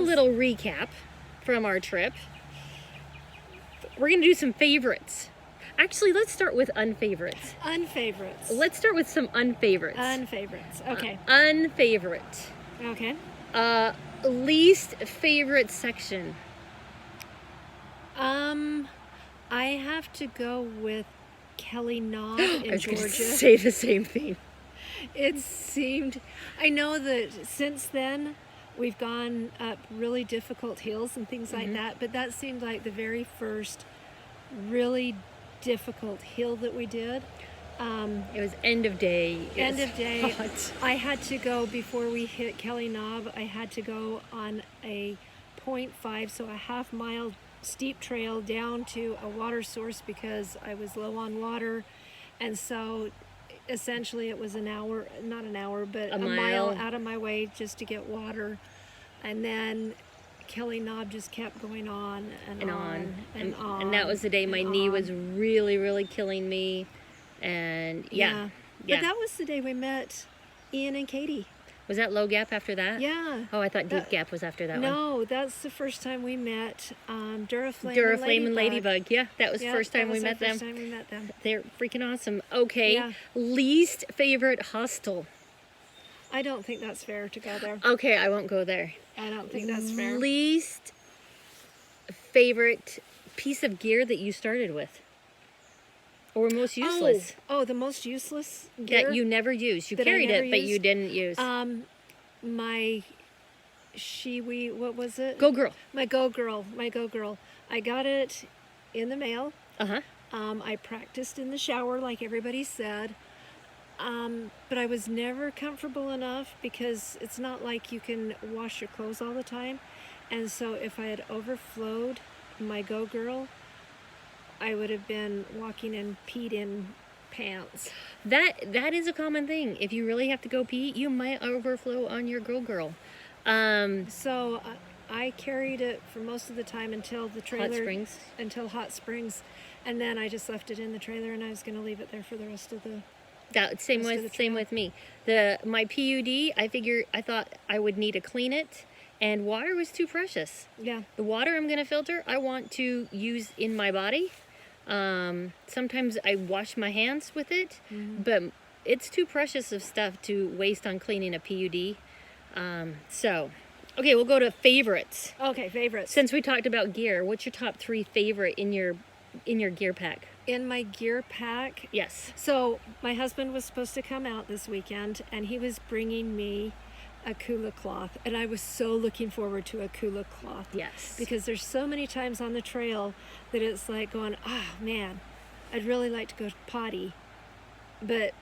little recap from our trip. We're going to do some favorites. Actually, let's start with unfavorites. Unfavorites. Let's start with some unfavorites. Unfavorites. Okay. Unfavorite. Okay. Least favorite section. I have to go with Kelly Knob in I was Georgia. going to say the same thing. It seemed, I know that since then we've gone up really difficult hills and things like that, but that seemed like the very first really difficult hill that we did. It was end of day. End of day. Hot. I had to go, before we hit Kelly Knob, I had to go on a 0.5, so a half-mile steep trail down to a water source because I was low on water. And so essentially it was an hour, not an hour, but a mile out of my way just to get water. And then Kelly Knob just kept going on and on and on. And that was the day my knee was really, really killing me. And yeah. But that was the day we met Ian and Katie. Was that Low Gap after that? Yeah. Oh, I thought Deep Gap was after that one. No, that's the first time we met Duraflame and Ladybug. Yeah, that was the first time we met them. They're freaking awesome. Okay, Yeah. Least favorite hostel. I don't think that's fair to go there. Okay, I won't go there. I don't think that's fair. Least favorite piece of gear that you started with? Or most useless? Oh, the most useless gear? That you never used. You That I carried never it, but you used? didn't use. My Shiwi, what was it? Go Girl. My Go Girl. I got it in the mail. Uh-huh. I practiced in the shower like everybody said. But I was never comfortable enough because it's not like you can wash your clothes all the time. And so if I had overflowed my Go Girl, I would have been walking in peed in pants. That is a common thing. If you really have to go pee, you might overflow on your Go Girl. So I carried it for most of the time until the trailer. Hot Springs. Until Hot Springs. And then I just left it in the trailer and I was going to leave it there for the rest of the... Same with me. My PUD, I thought I would need to clean it, and water was too precious. Yeah. The water I'm going to filter, I want to use in my body. Sometimes I wash my hands with it, but it's too precious of stuff to waste on cleaning a PUD. Okay, we'll go to favorites. Okay, favorites. Since we talked about gear, what's your top 3 favorite in your gear pack? In my gear pack? Yes. So my husband was supposed to come out this weekend and he was bringing me a Kula Cloth, and I was so looking forward to a Kula Cloth. Yes. Because there's so many times on the trail that it's like going, oh man, I'd really like to go potty, but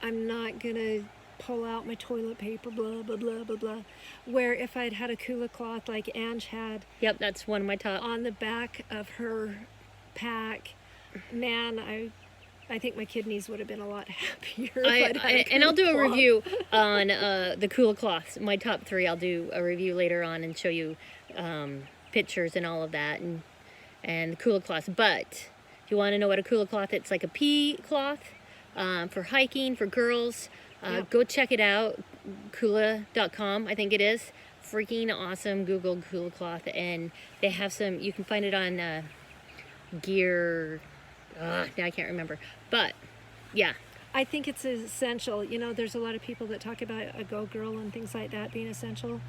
I'm not gonna pull out my toilet paper, blah, blah, blah, blah, blah. Where if I'd had a Kula Cloth like Ange had. Yep, that's one of my top. On the back of her pack, man, I think my kidneys would have been a lot happier. And I'll do a review on the Kula Cloths. My top 3, I'll do a review later on and show you pictures and all of that and the Kula Cloths. But if you want to know what a Kula Cloth, it's like a pea cloth for hiking, for girls. Go check it out, Kula.com, I think it is. Freaking awesome. Google Kula Cloth, and they have some, you can find it on gear, now I can't remember, but yeah. I think it's essential. You know, there's a lot of people that talk about a Go Girl and things like that being essential.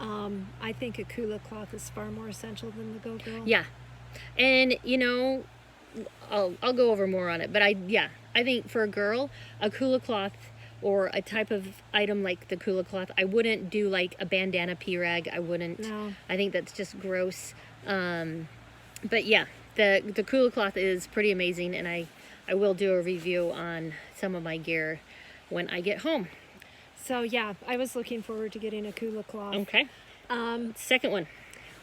I think a Kula Cloth is far more essential than the Go Girl. Yeah, and you know, I'll go over more on it, but I think for a girl, a Kula Cloth or a type of item like the Kula Cloth, I wouldn't do like a bandana pea rag. I wouldn't. No. I think that's just gross. But yeah, the Kula Cloth is pretty amazing, and I will do a review on some of my gear when I get home. So yeah, I was looking forward to getting a Kula Cloth. Okay. Second one.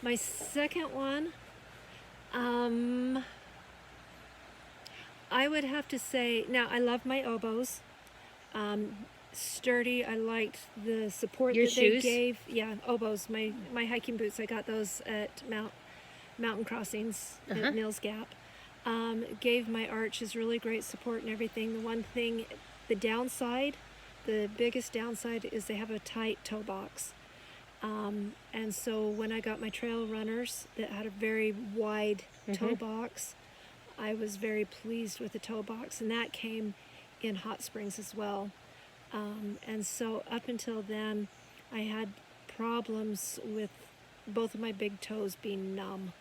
My second one, I would have to say, now I love my oboes. Sturdy. I liked the support Your that shoes? they gave. Yeah, oboes. My hiking boots. I got those at Mountain Crossings at Mills Gap. Gave my arches really great support and everything. The one thing, the biggest downside is they have a tight toe box. And so when I got my trail runners that had a very wide toe box, I was very pleased with the toe box, and that came in Hot Springs as well. And so up until then, I had problems with both of my big toes being numb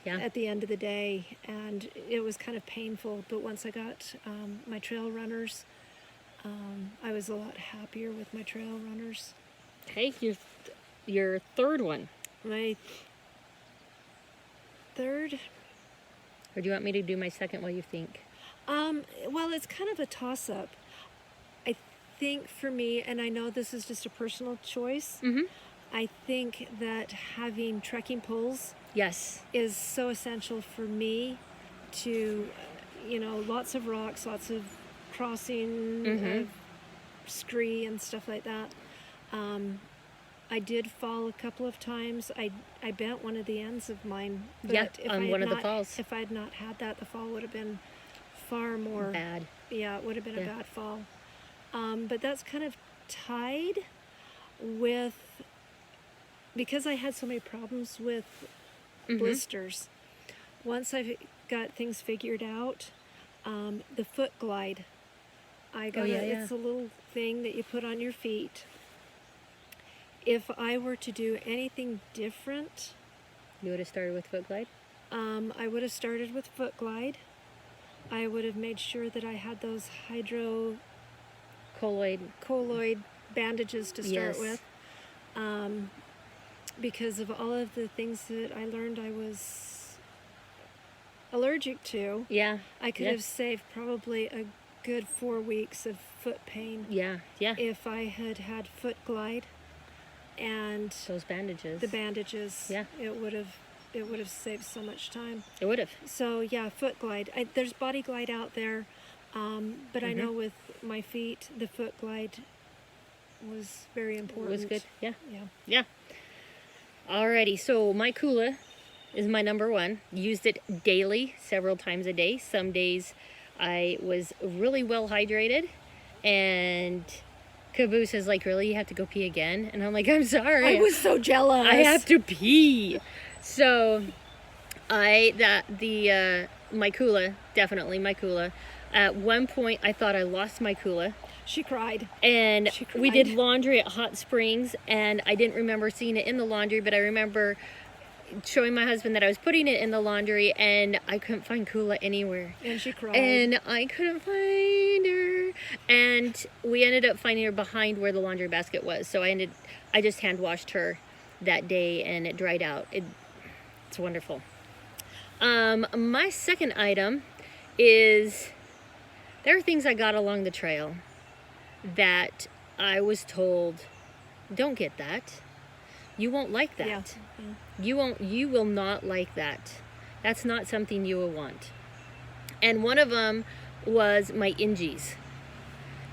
at the end of the day, and it was kind of painful. But once I got my trail runners, I was a lot happier with my trail runners. Okay, your third one. My third, Or do you want me to do my second while you think? well, it's kind of a toss-up. I think for me, and I know this is just a personal choice, I think that having trekking poles Yes. is so essential for me to, lots of rocks, lots of crossing, scree and stuff like that. I did fall a couple of times. I bent one of the ends of mine. But on one of the falls. If I'd not had that, the fall would have been far more bad. Yeah, it would have been a bad fall. But that's kind of tied with, because I had so many problems with blisters. Once I've got things figured out, the foot glide. It's a little thing that you put on your feet. If I were to do anything different, You would have started with foot glide? I would have started with foot glide. I would have made sure that I had those colloid bandages to start with. Because of all of the things that I learned I was allergic to. Yeah. I could have saved probably a good 4 weeks of foot pain. Yeah. If I had had foot glide and Those bandages. the bandages. Yeah. It would have saved so much time. It would have. So yeah, foot glide. There's body glide out there, but I know with my feet, the foot glide was very important. It was good. Yeah. Yeah. Alrighty, so my Kula is my number one. Used it daily, several times a day. Some days I was really well hydrated, and Caboose is like, really, you have to go pee again? And I'm like, I'm sorry. I was so jealous. I have to pee. So my Kula, definitely my Kula. At one point, I thought I lost my Kula. She cried. And She cried. we did laundry at Hot Springs, and I didn't remember seeing it in the laundry, but I remember showing my husband that I was putting it in the laundry, and I couldn't find Kula anywhere. And she cried. And I couldn't find her. And we ended up finding her behind where the laundry basket was. So I just hand washed her that day, and it dried out. It's wonderful. My second item is, there are things I got along the trail that I was told, don't get that. You won't like that. Yeah. You will not like that. That's not something you will want. And one of them was my Injis.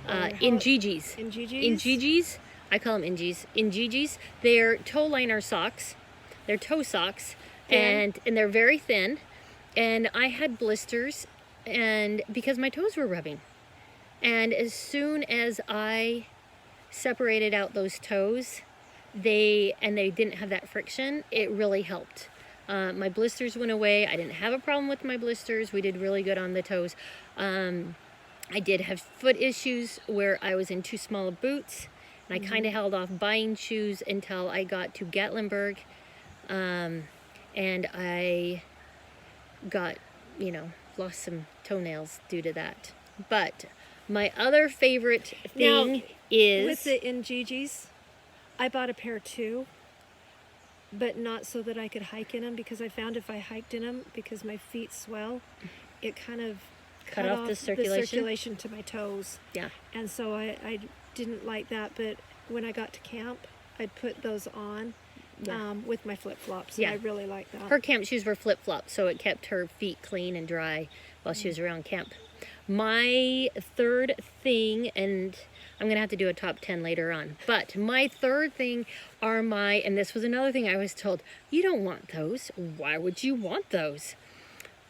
Injijis. Injijis. I call them Injis. Injijis. They're toe liner socks. They're toe socks. And they're very thin. And I had blisters, and because my toes were rubbing. And as soon as I separated out those toes, they didn't have that friction, it really helped. My blisters went away. I didn't have a problem with my blisters. We did really good on the toes. I did have foot issues where I was in too small of boots, and I kind of held off buying shoes until I got to Gatlinburg, and I got, lost some toenails due to that. But my other favorite thing is... With the Injijis, I bought a pair too, but not so that I could hike in them, because I found if I hiked in them, because my feet swell, it kind of cut off the circulation to my toes. Yeah. And so I didn't like that, but when I got to camp, I'd put those on with my flip-flops, and I really liked that. Her camp shoes were flip-flops, so it kept her feet clean and dry while she was around camp. My third thing, and I'm going to have to do a top 10 later on, but my third thing are and this was another thing I was told, you don't want those. Why would you want those?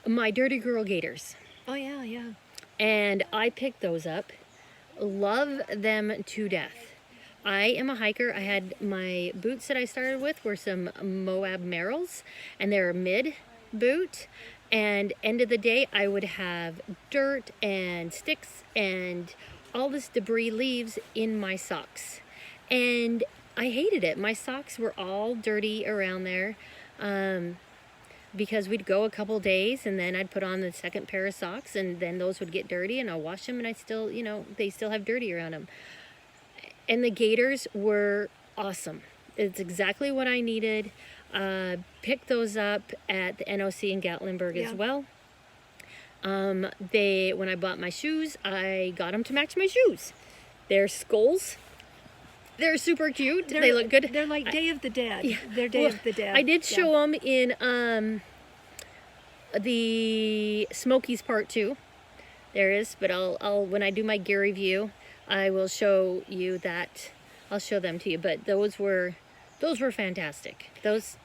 My Dirty Girl Gaiters. Oh, yeah. And I picked those up. Love them to death. I am a hiker. I had my boots that I started with were some Moab Merrells, and they're a mid boot. And end of the day, I would have dirt and sticks and all this debris leaves in my socks. And I hated it. My socks were all dirty around there. Because we'd go a couple days and then I'd put on the second pair of socks and then those would get dirty and I'll wash them and I still, they still have dirty around them. And the Gaiters were awesome. It's exactly what I needed. Picked those up at the NOC in Gatlinburg as well. When I bought my shoes, I got them to match my shoes. They're skulls. They're super cute. They look good. They're like Day of the Dead. Yeah. They're Day of the Dead. I did show them in the Smokies Part 2. There is, but I'll when I do my gear review, I will show you that. I'll show them to you. But those were fantastic. Those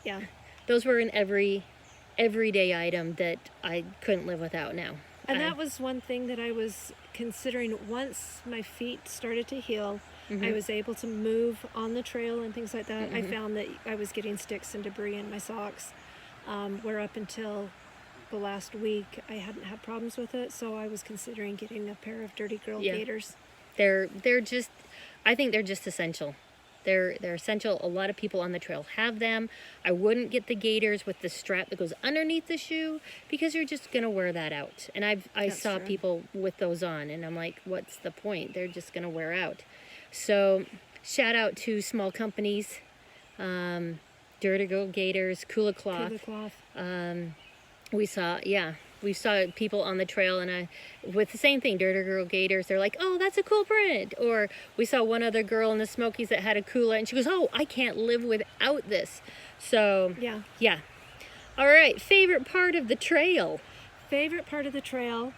were an everyday item that I couldn't live without now. And that was one thing that I was considering. Once my feet started to heal, I was able to move on the trail and things like that. I found that I was getting sticks and debris in my socks, where up until the last week I hadn't had problems with it. So I was considering getting a pair of Dirty Girl Gaiters. They're just, I think they're just essential. They're essential. A lot of people on the trail have them. I wouldn't get the Gaiters with the strap that goes underneath the shoe because you're just gonna wear that out. And I saw people with those on, and I'm like, what's the point? They're just gonna wear out. So shout out to small companies, Dirty Girl Gaiters, Kula Cloth. We saw people on the trail and with the same thing, Dirty Girl Gaiters. They're like, oh, that's a cool print. Or we saw one other girl in the Smokies that had a Kula and she goes, oh, I can't live without this. So yeah. All right, favorite part of the trail. Favorite part of the trail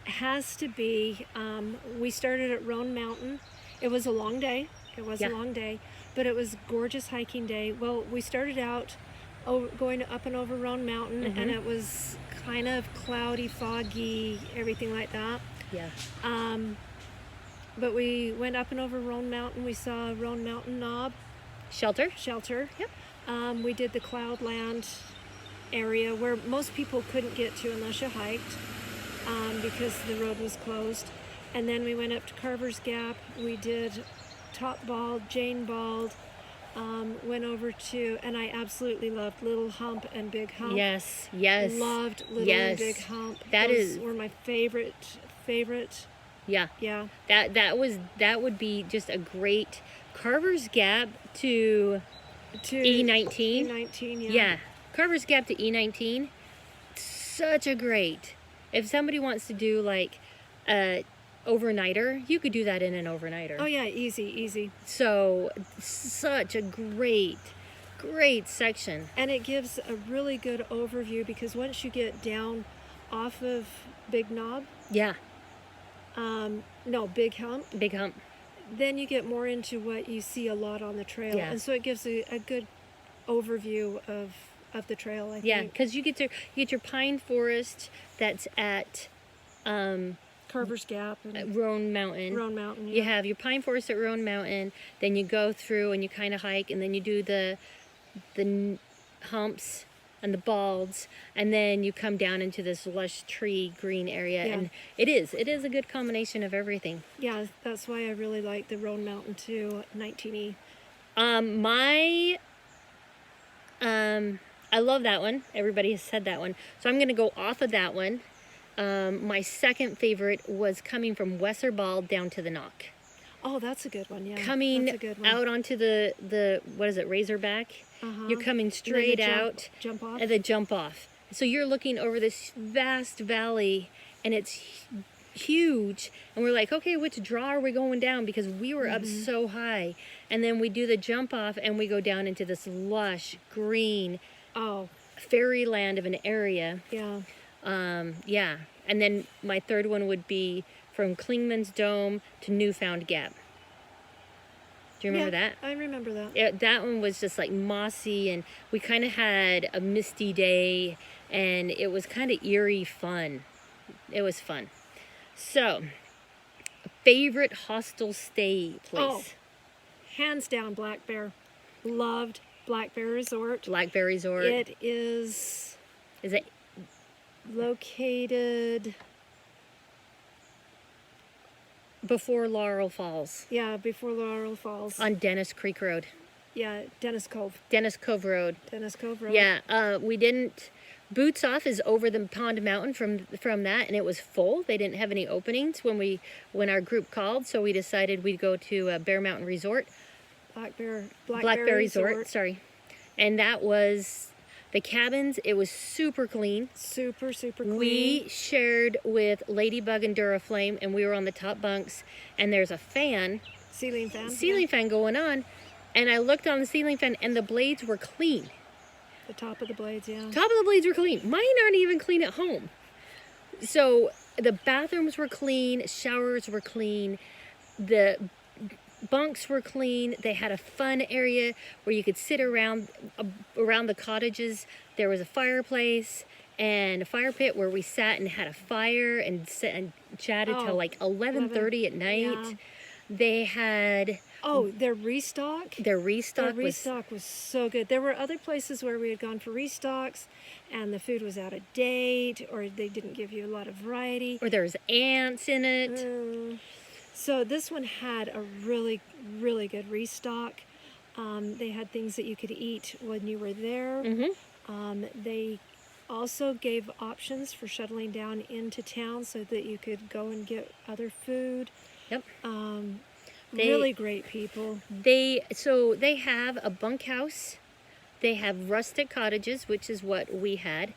has to be, we started at Roan Mountain. It was a long day. A long day, but it was a gorgeous hiking day. Well, we started out going up and over Roan Mountain, and it was kind of cloudy, foggy, everything like that. Yeah. But we went up and over Roan Mountain. We saw Roan Mountain Knob. Shelter. Yep. We did the Cloudland area where most people couldn't get to unless you hiked, because the road was closed. And then we went up to Carver's Gap. We did Top Bald, Jane Bald. Went over to, and I absolutely loved Little Hump and Big Hump. Yes. Loved Little and Big Hump. Those were my favorite. Yeah. That would be just a great Carver's Gap to E19. E19, Yeah. Carver's Gap to E19. Such a great. If somebody wants to do like overnighter, you could do that in an overnighter. Oh yeah, easy. So such a great section. And it gives a really good overview because once you get down off of Big Knob. Yeah. Big Hump. Big Hump. Then you get more into what you see a lot on the trail. Yeah. And so it gives a good overview of the trail, I think. Yeah, because you get your pine forest that's at Carver's Gap and Roan Mountain. Yeah. You have your pine forest at Roan Mountain, then you go through and you kind of hike, and then you do the humps and the balds, and then you come down into this lush tree green area, and it is a good combination of everything. Yeah, that's why I really like the Roan Mountain to 19E. I love that one. Everybody has said that one, so I'm going to go off of that one. My second favorite was coming from Wesser Bald down to the Knock. Oh, that's a good one, yeah. Coming that's a good one. out onto the what is it, Razorback? You're coming straight out. Jump off. And the jump off. So you're looking over this vast valley, and it's huge. And we're like, okay, which draw are we going down? Because we were up so high. And then we do the jump off, and we go down into this lush, green, fairyland of an area. Yeah. Yeah. And then my third one would be from Clingman's Dome to Newfound Gap. Do you remember that? I remember that. That one was just like mossy, and we kind of had a misty day, and it was kind of eerie fun. It was fun. So, favorite hostel stay place? hands down, Black Bear. Loved Black Bear Resort. Black Bear Resort. It is it located, before Laurel Falls? yeah, before Laurel Falls. On Dennis Creek Road. Yeah, Dennis Cove. Dennis Cove Road. Dennis Cove Road. Yeah, we didn't. Boots Off is over the Pond Mountain from that, and it was full. They didn't have any openings when our group called, so we decided we'd go to Bear Mountain Resort. Black Bear Resort. Sorry, and that was the cabins. It was super clean. Super clean. We shared with Ladybug and Duraflame, and we were on the top bunks. And there's a Ceiling fan. Fan going on, and I looked on the ceiling fan, and the blades were clean. The top of the blades, yeah. Top of the blades were clean. Mine aren't even clean at home. So the bathrooms were clean, showers were clean, the bunks were clean. They had a fun area where you could sit around the cottages. There was a fireplace and a fire pit where we sat and had a fire and chatted till like 11:30 at night. Yeah. They had their restock. Their restock was so good. There were other places where we had gone for restocks and the food was out of date, or they didn't give you a lot of variety, or there was ants in it. So this one had a really good restock. They had things that you could eat when you were there. They also gave options for shuttling down into town so that you could go and get other food. Yep. Really great people. They have a bunkhouse. They have rustic cottages, which is what we had.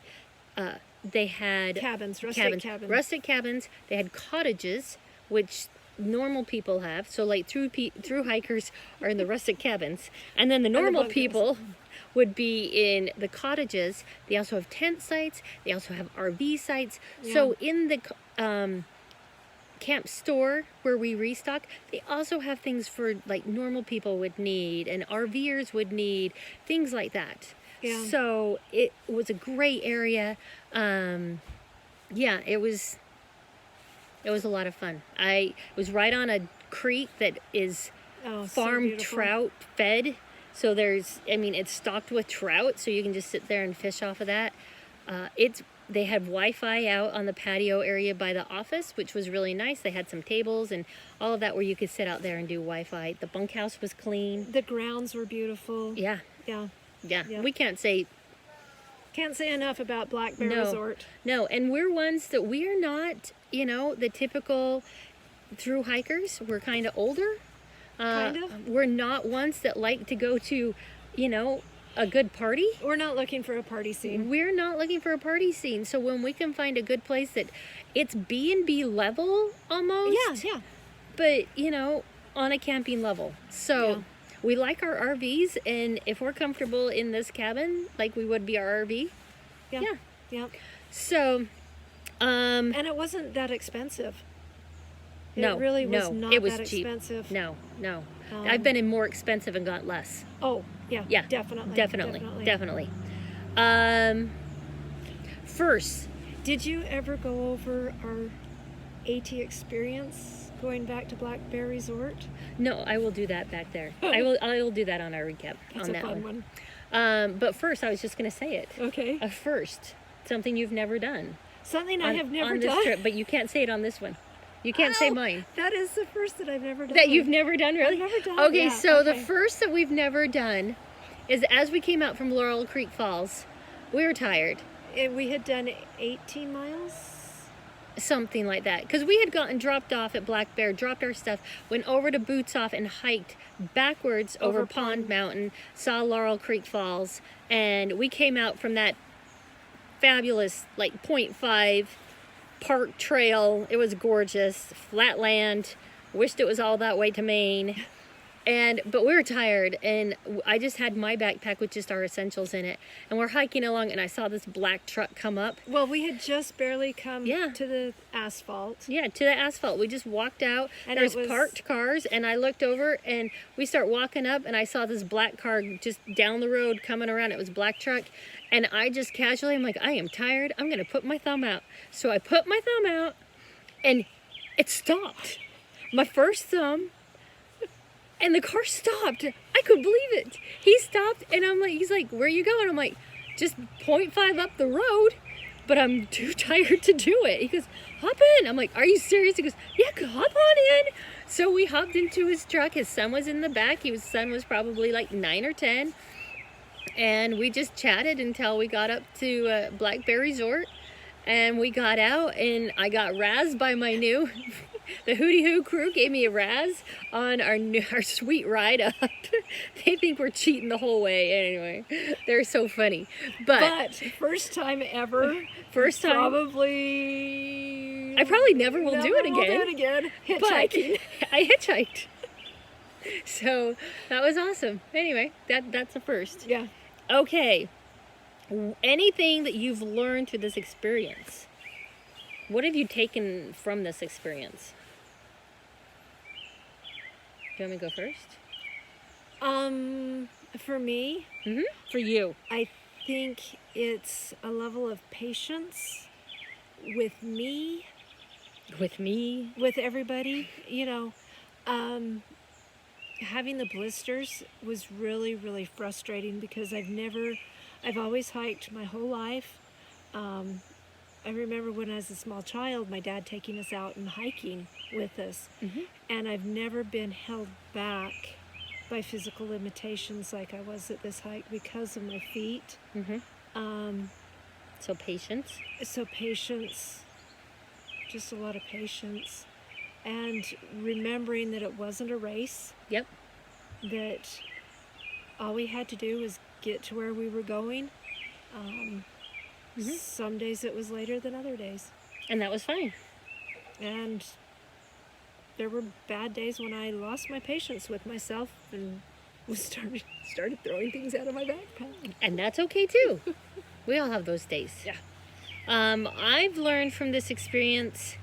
They had rustic cabins. They had cottages, which normal people have. So like through hikers are in the rustic cabins, and then the normal people would be in the cottages. They also have tent sites. They also have RV sites. Yeah. So in the camp store where we restock, they also have things for like normal people would need and RVers would need, things like that. Yeah. So it was a great area. Yeah, it was a lot of fun. It was right on a creek that is farm trout fed. So it's stocked with trout, so you can just sit there and fish off of that. They had Wi-Fi out on the patio area by the office, which was really nice. They had some tables and all of that where you could sit out there and do Wi-Fi. The bunkhouse was clean. The grounds were beautiful. Yeah. We can't say enough about Black Bear Resort. No, and we're ones that we are not, the typical through hikers. We're kind of older. Kind of. We're not ones that like to go to, a good party. We're not looking for a party scene. We're not looking for a party scene. So when we can find a good place that it's B&B level almost. Yeah. But, on a camping level. So we like our RVs, and if we're comfortable in this cabin, like we would be our RV. Yeah. So, and it wasn't that expensive. It really was not it was that cheap. expensive. No. I've been in more expensive and got less. Oh, yeah. Definitely. First, did you ever go over our AT experience going back to Black Bear Resort? No, I will do that back there. I will do that on our recap. That's on a that fun one. But first, I was just going to say it. Okay. A first, something you've never done. Something I have never on done. This trip, but you can't say it on this one. You can't say mine. That is the first that I've never done. That you've never done, really? I've never done. Okay, so the first that we've never done is as we came out from Laurel Creek Falls, we were tired. We had done 18 miles? Something like that. Because we had gotten dropped off at Black Bear, dropped our stuff, went over to Boots Off and hiked backwards over Pond Mountain, saw Laurel Creek Falls, and we came out from that fabulous, like 0.5 park trail. It was gorgeous, flat land. Wished it was all that way to Maine. But we were tired, and I just had my backpack with just our essentials in it, and we're hiking along, and I saw this black truck come up. Well, we had just barely come to the asphalt. Yeah, to the asphalt. We just walked out, and there's parked cars, and I looked over, and we start walking up, and I saw this black car just down the road coming around. It was a black truck, and I just casually, I'm like, I am tired. I'm going to put my thumb out. So I put my thumb out, and it stopped. My first thumb And the car stopped. I couldn't believe it. He stopped, and I'm like, he's like, where are you going? I'm like, just 0.5 up the road, but I'm too tired to do it. He goes, hop in. I'm like, are you serious? He goes, yeah, hop on in. So we hopped into his truck. His son was in the back. His son was probably like 9 or 10. And we just chatted until we got up to Black Bear Resort. And we got out, and I got razzed by my new... The Hootie Hoo crew gave me a razz on our sweet ride up. They think we're cheating the whole way. Anyway, they're so funny. But first time ever. First time. Probably. I probably never will do it again. We'll do it again. Hitchhiking. I hitchhiked. So that was awesome. Anyway, that's a first. Yeah. Okay. Anything that you've learned through this experience? What have you taken from this experience? Do you want me to go first? For me, For you. I think it's a level of patience with me, With me. with everybody. Having the blisters was really, really frustrating because I've always hiked my whole life. I remember when I was a small child, my dad taking us out and hiking with us. And I've never been held back by physical limitations like I was at this hike because of my feet. So patience. So patience, just a lot of patience. And remembering that it wasn't a race. Yep. That all we had to do was get to where we were going. Some days it was later than other days. And that was fine. And there were bad days when I lost my patience with myself and started throwing things out of my backpack. And that's okay too. We all have those days. Yeah. I've learned from this experience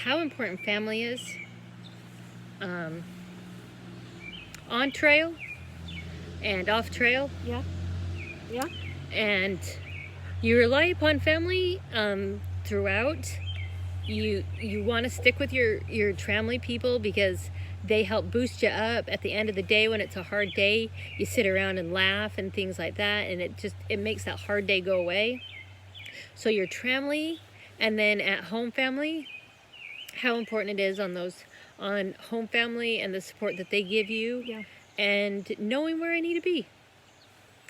how important family is. On trail and off trail. Yeah. Yeah. And you rely upon family throughout. You want to stick with your tramley people because they help boost you up at the end of the day when it's a hard day. You sit around and laugh and things like that, and it makes that hard day go away. So your tramley, and then at home family, how important it is on home family and the support that they give you. Yeah. And knowing where I need to be.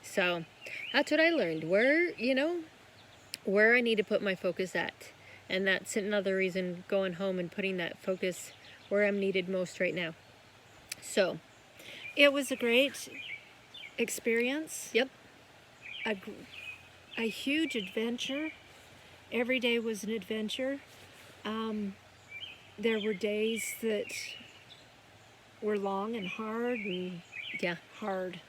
So that's what I learned, where I need to put my focus at. And that's another reason going home and putting that focus where I'm needed most right now. So it was a great experience. Yep. A huge adventure. Every day was an adventure. There were days that were long and hard and hard.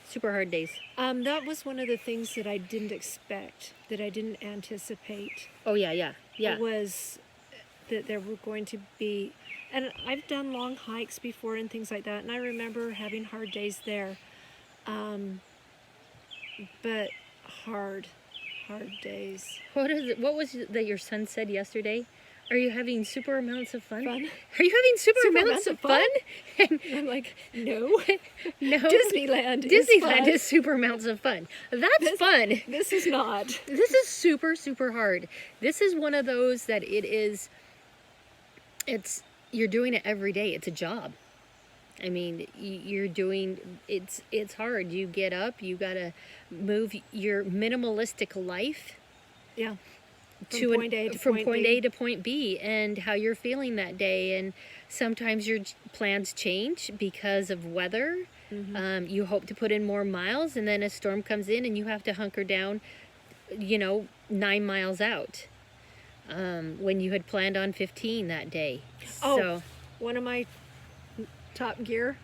Super hard days. That was one of the things that I didn't expect, that I didn't anticipate. Oh yeah. It was that there were going to be, and I've done long hikes before and things like that, and I remember having hard days there. But hard days. What was it that your son said yesterday? Are you having super amounts of fun? Fun? Are you having super amounts of fun? And I'm like, no. No. Disneyland is super amounts of fun. That's fun. This is not. This is super, super hard. This is one of those that you're doing it every day. It's a job. I mean, it's hard. You get up, you gotta move your minimalistic life. Yeah. From point A to point B, and how you're feeling that day. And sometimes your plans change because of weather. You hope to put in more miles, and then a storm comes in and you have to hunker down 9 miles out when you had planned on 15 that day. So one of my top gear,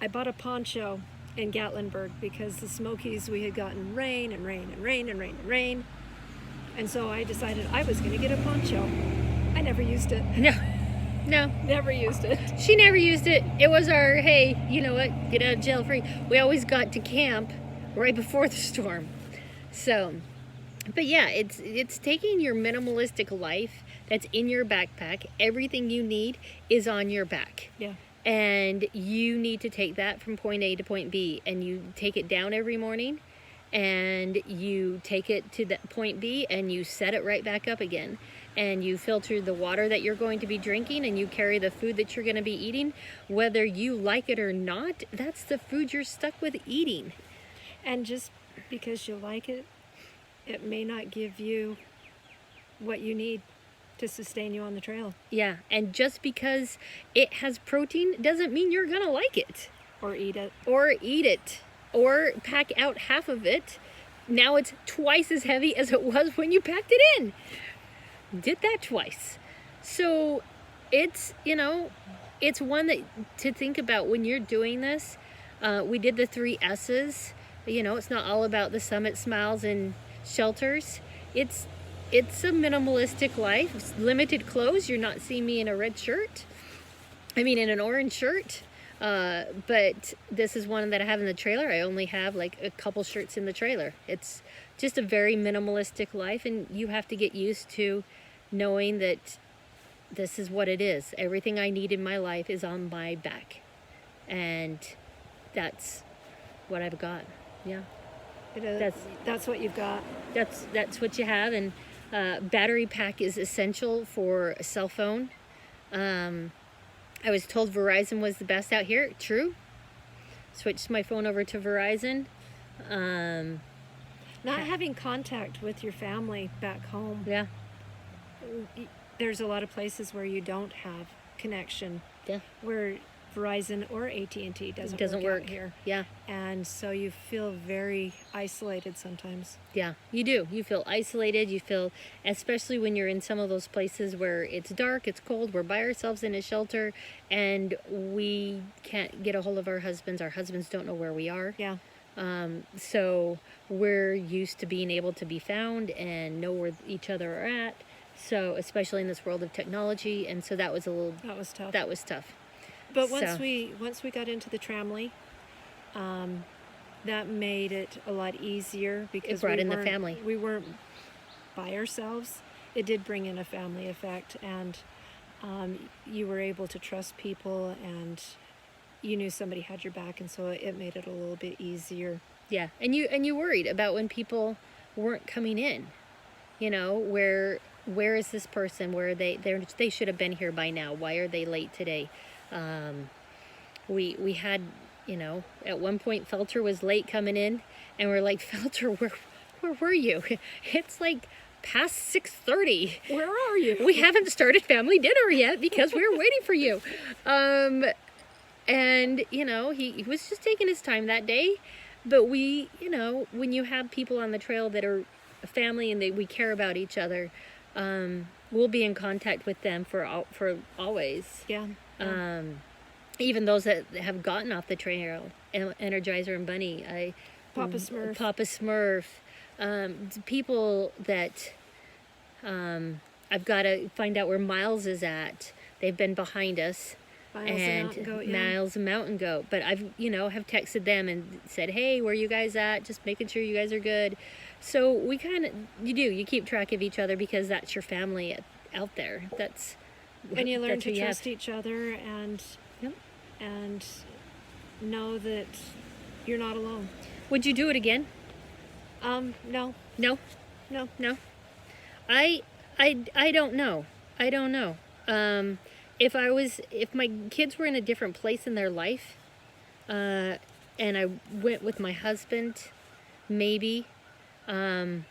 I bought a poncho in Gatlinburg because the Smokies, we had gotten rain. And so I decided I was going to get a poncho. I never used it. No. Never used it. She never used it. It was our, hey, you know what, get out of jail free. We always got to camp right before the storm. So, But yeah, it's taking your minimalistic life that's in your backpack. Everything you need is on your back. Yeah. And you need to take that from point A to point B, and you take it down every morning, and you take it to that point B, and you set it right back up again, and you filter the water that you're going to be drinking, and you carry the food that you're going to be eating. Whether you like it or not, that's the food you're stuck with eating. And just because you like it, it may not give you what you need to sustain you on the trail. Yeah, and just because it has protein doesn't mean you're gonna like it. Or eat it. Or eat it. Or pack out half of it. Now it's twice as heavy as it was when you packed it in. Did that twice. So it's, it's one that to think about when you're doing this. We did the 3 S's. It's not all about the summit, smiles, and shelters. It's a minimalistic life. It's limited clothes. You're not seeing me in a red shirt. In an orange shirt. But this is one that I have in the trailer. I only have like a couple shirts in the trailer. It's just a very minimalistic life, and you have to get used to knowing that this is what it is. Everything I need in my life is on my back. And that's what I've got. Yeah. That's what you've got. That's what you have. And battery pack is essential for a cell phone. I was told Verizon was the best out here. True. Switched my phone over to Verizon. Not having contact with your family back home. Yeah. There's a lot of places where you don't have connection. Yeah. Where Verizon or AT&T doesn't work out here. Yeah. And so you feel very isolated sometimes. Yeah, you do. You feel isolated. You feel, especially when you're in some of those places where it's dark, it's cold, we're by ourselves in a shelter, and we can't get a hold of our husbands. Our husbands don't know where we are. Yeah. So we're used to being able to be found and know where each other are at. So especially in this world of technology, and so that was tough. That was tough. But once we got into the tramley, that made it a lot easier because it brought in the family. We weren't by ourselves. It did bring in a family effect, and you were able to trust people, and you knew somebody had your back, and so it made it a little bit easier. Yeah, and you worried about when people weren't coming in. Where is this person? Where are they? They should have been here by now. Why are they late today? We had, at one point Felter was late coming in, and we're like, Felter, where were you? It's like past 6:30. Where are you? We haven't started family dinner yet because we were waiting for you. And he was just taking his time that day. But we, when you have people on the trail that are a family and we care about each other, we'll be in contact with them for always. Yeah. Even those that have gotten off the trail, Energizer and Bunny, Papa Smurf, people that I've got to find out where Miles is at. They've been behind us. Miles and Mountain Goat. But I've have texted them and said, hey, where are you guys at? Just making sure you guys are good. So we you keep track of each other because that's your family out there. And you learn to trust each other and know that you're not alone. Would you do it again? No. No? No. No? I don't know. I don't know. If my kids were in a different place in their life, and I went with my husband, maybe, I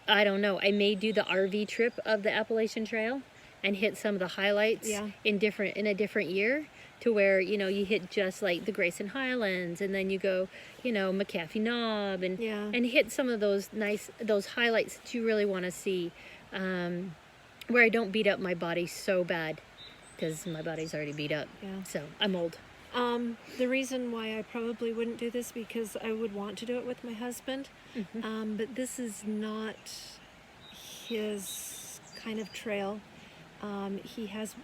don't know. I may do the RV trip of the Appalachian Trail and hit some of the highlights in a different year, to where, you hit just like the Grayson Highlands, and then you go, McAfee Knob, and hit some of those highlights that you really want to see, where I don't beat up my body so bad, because my body's already beat up. Yeah. So I'm old. The reason why I probably wouldn't do this, because I would want to do it with my husband, but this is not his kind of trail. He has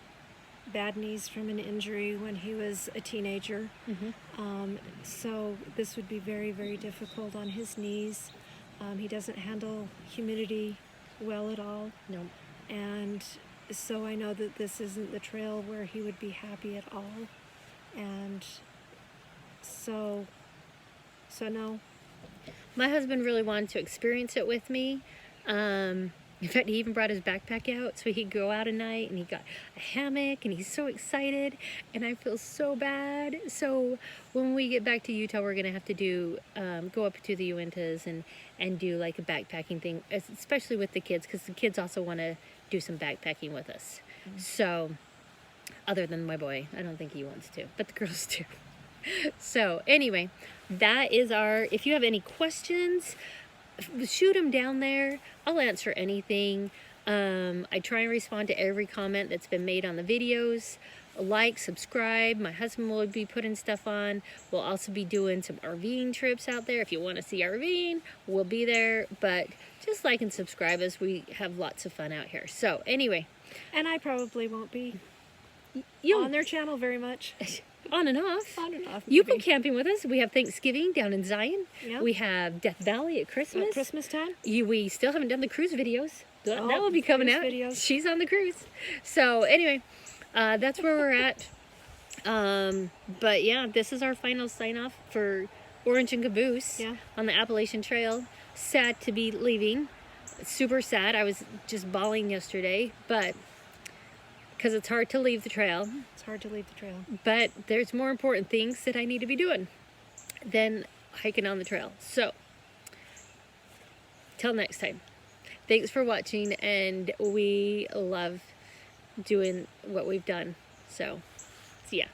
bad knees from an injury when he was a teenager. So this would be very, very difficult on his knees. He doesn't handle humidity well at all. No. And so I know that this isn't the trail where he would be happy at all. And so no. My husband really wanted to experience it with me. In fact, he even brought his backpack out so he could go out at night, and he got a hammock, and he's so excited, and I feel so bad. So when we get back to Utah, we're going to have to do, go up to the Uintas and do like a backpacking thing, especially with the kids, because the kids also want to do some backpacking with us. So, other than my boy, I don't think he wants to, but the girls do. So anyway, that is if you have any questions, shoot them down there. I'll answer anything. I try and respond to every comment that's been made on the videos. Like, subscribe. My husband will be putting stuff on. We'll also be doing some RVing trips out there. If you want to see RVing, we'll be there. But just like and subscribe as we have lots of fun out here. So anyway. And I probably won't be You on their channel very much. On and off. On and off. You go camping with us. We have Thanksgiving down in Zion. Yeah. We have Death Valley at Christmas. At Christmas time. We still haven't done the cruise videos. That will be coming cruise out. videos. She's on the cruise. So anyway, that's where we're at. But yeah, this is our final sign off for Orange and Caboose on the Appalachian Trail. Sad to be leaving. Super sad. I was just bawling yesterday, but because it's hard to leave the trail. It's hard to leave the trail. But there's more important things that I need to be doing than hiking on the trail. So, till next time. Thanks for watching, and we love doing what we've done. So, see ya.